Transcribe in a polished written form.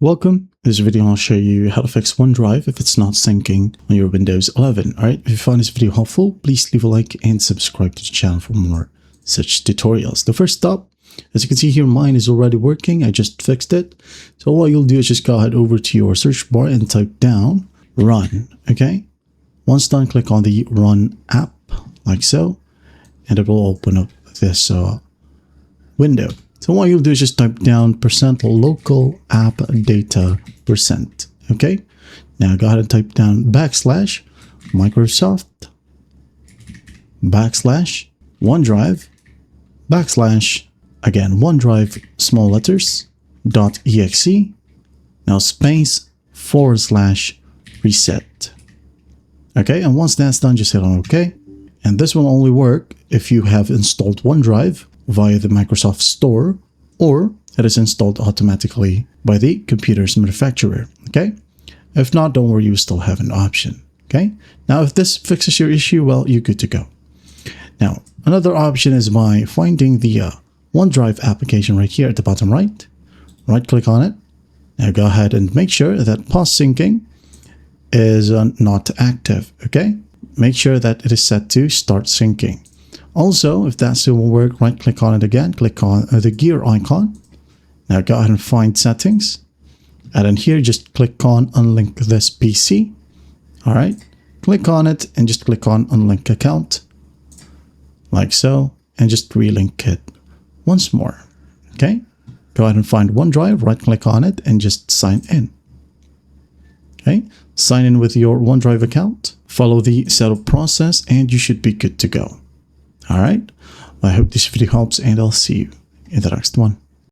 Welcome. In this video, I'll show you how to fix OneDrive if it's not syncing on your Windows 11. Alright, if you find this video helpful, please leave a like and subscribe to the channel for more such tutorials. The first step, as you can see here, mine is already working. I just fixed it. So what you'll do is just go ahead over to your search bar and type down run. Okay. Once done, click on the run app like so, and it will open up this window. So what you'll do is just type down %local app data %. Okay. Now go ahead and type down /Microsoft /OneDrive again OneDrive small letters .exe. Now space /reset. Okay. And once that's done, just hit on OK. And this will only work if you have installed OneDrive via the Microsoft Store, or it is installed automatically by the computer's manufacturer. Okay. If not, don't worry, you still have an option. Okay. Now, if this fixes your issue, well, you're good to go. Now, another option is by finding the OneDrive application right here at the bottom right. Right click on it. Now go ahead and make sure that pause syncing is not active. Okay. Make sure that it is set to start syncing. Also, if that still won't work, right click on it again, click on the gear icon. Now go ahead and find settings. And then here, just click on unlink this PC. All right, click on it and just click on unlink account like so, and just relink it once more. Okay, go ahead and find OneDrive, right click on it and just sign in. Okay, sign in with your OneDrive account, follow the setup process, and you should be good to go. All right. I hope this video helps, and I'll see you in the next one.